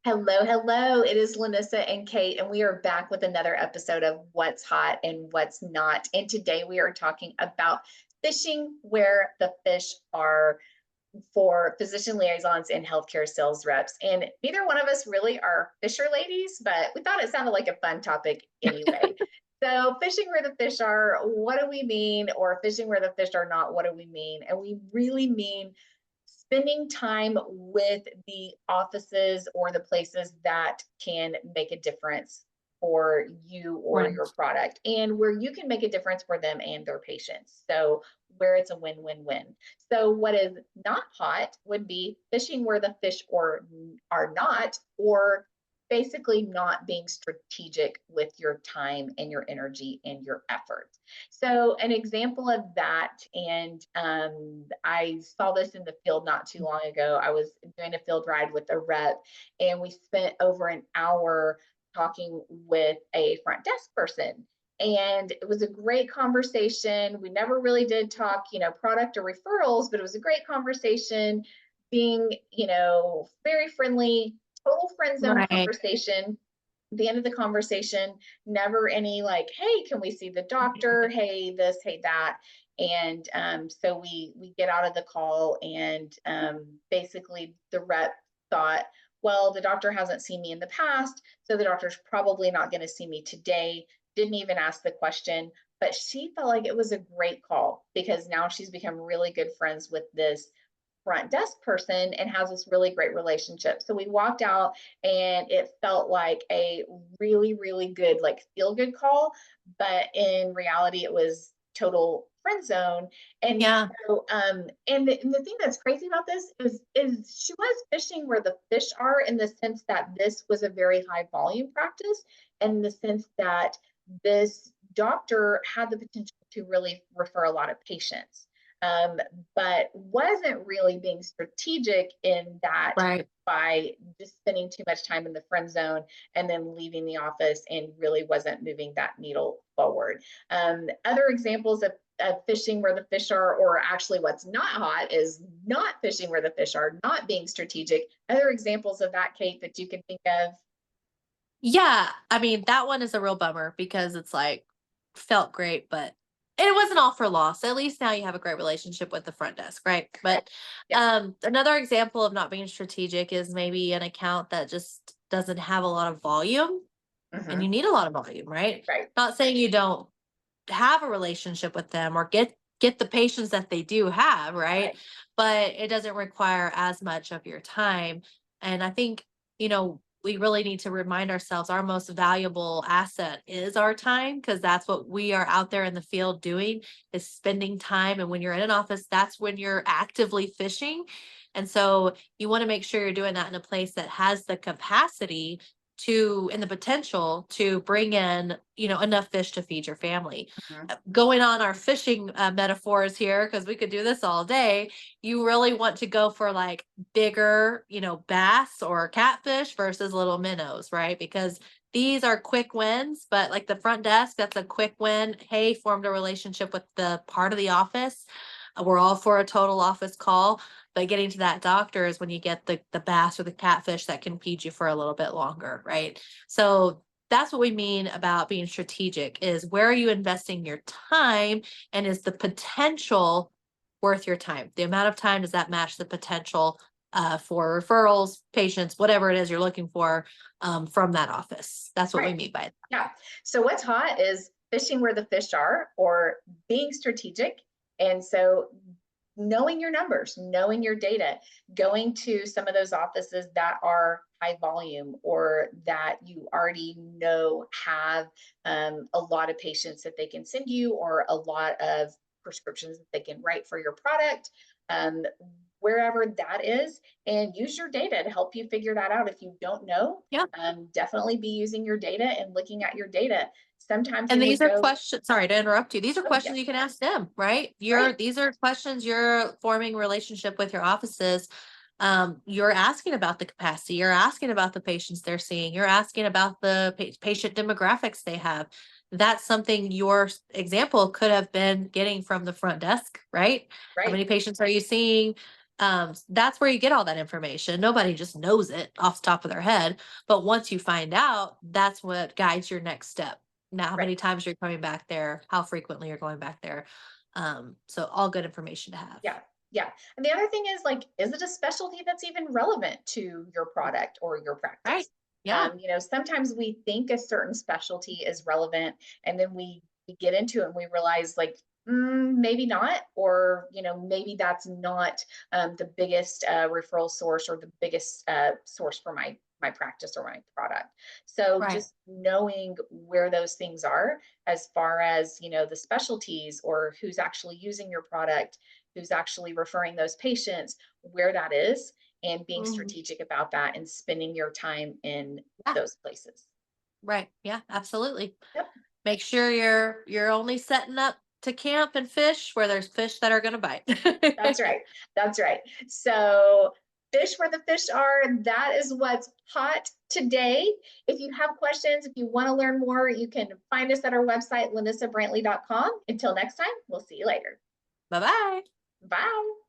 Hello, hello. It is Lanissa and Kate, and we are back with another episode of What's Hot and What's Not. And today we are talking about fishing where the fish are for physician liaisons and healthcare sales reps. And neither one of us really are fisher ladies, but we thought it sounded like a fun topic anyway. So, fishing where the fish are, what do we mean? Or fishing where the fish are not, what do we mean? And we really mean spending time with the offices or the places that can make a difference for you or Right. your product and where you can make a difference for them and their patients. So where it's a win-win-win. So what is not hot would be fishing where the fish are not, or basically not being strategic with your time and your energy and your effort. So an example of that, and I saw this in the field not too long ago. I was doing a field ride with a rep, and we spent over an hour talking with a front desk person. And it was a great conversation. We never really did talk, product or referrals, but it was a great conversation, being, very friendly, total friend zone Right. conversation. The end of the conversation, never any like, hey, can we see the doctor? Hey, this, hey, that. And so we get out of the call, and basically the rep thought, well, the doctor hasn't seen me in the past, so the doctor's probably not going to see me today. Didn't even ask the question, but she felt like it was a great call because now she's become really good friends with this front desk person and has this really great relationship. So we walked out, and it felt like a really, really good, like feel good call. But in reality, it was total friend zone. And Yeah. so, and the thing that's crazy about this is she was fishing where the fish are, in the sense that this was a very high volume practice, and in the sense that this doctor had the potential to really refer a lot of patients, um, but wasn't really being strategic in that, Right. by just spending too much time in the friend zone and then leaving the office, and really wasn't moving that needle forward. Other examples of fishing where the fish are, or actually what's not hot, is not fishing where the fish are, not being strategic. Other examples of that, Kate, that you can think of? Yeah. I mean, that one is a real bummer because it's like felt great, but it wasn't all for loss. At least now you have a great relationship with the front desk, right? Right. But Yeah. another example of not being strategic is maybe an account that just doesn't have a lot of volume and you Hmm. need a lot of volume, right? Right. Not saying you don't have a relationship with them or get the patients that they do have, right? Right. But it doesn't require as much of your time. And I think, we really need to remind ourselves our most valuable asset is our time, because that's what we are out there in the field doing, is spending time. And when you're in an office, that's when you're actively fishing. And so you want to make sure you're doing that in a place that has the capacity to and the potential to bring in, enough fish to feed your family. Hmm. Going on our fishing metaphors here, because we could do this all day, you really want to go for like bigger, bass or catfish versus little minnows, right? Because these are quick wins, but like the front desk, that's a quick win. Hey, formed a relationship with the part of the office. We're all for a total office call, but getting to that doctor is when you get the bass or the catfish that can feed you for a little bit longer, right? So that's what we mean about being strategic, is where are you investing your time, and is the potential worth your time? The amount of time, does that match the potential for referrals, patients, whatever it is you're looking for from that office? That's what we Right. mean by it. Yeah. So what's hot is fishing where the fish are, or being strategic. And so knowing your numbers, knowing your data, going to some of those offices that are high volume, or that you already know have a lot of patients that they can send you, or a lot of prescriptions that they can write for your product, um, wherever that is, and use your data to help you figure that out. If you don't know, Yeah. definitely be using your data and looking at your data. Sometimes And you these would are go, questions, sorry to interrupt you. These are oh, yeah, questions you can ask them, right? right, These are questions you're forming relationship with your offices. You're asking about the capacity, you're asking about the patients they're seeing, you're asking about the patient demographics they have. That's something your example could have been getting from the front desk, right? How right, many patients are you seeing? That's where you get all that information. Nobody just knows it off the top of their head. But once you find out, that's what guides your next step. Now, how Right. many times you're coming back there, how frequently you're going back there. So all good information to have. Yeah. Yeah. And the other thing is like, is it a specialty that's even relevant to your product or your Right. practice? Yeah. Sometimes we think a certain specialty is relevant and then we get into it and we realize like, maybe not, or, maybe that's not the biggest referral source or the biggest source for my practice or my product. So Right. just knowing where those things are as far as, the specialties or who's actually using your product, who's actually referring those patients, where that is, and being Mhm. strategic about that and spending your time in Yeah. those places. Right. Yeah, absolutely. Yep, Make sure you're only setting up to camp and fish where there's fish that are going to bite. that's right. That's right. So fish where the fish are, that is what's hot today. If you have questions, if you want to learn more, you can find us at our website, lanissabrantley.com. Until next time, we'll see you later. Bye-bye. Bye.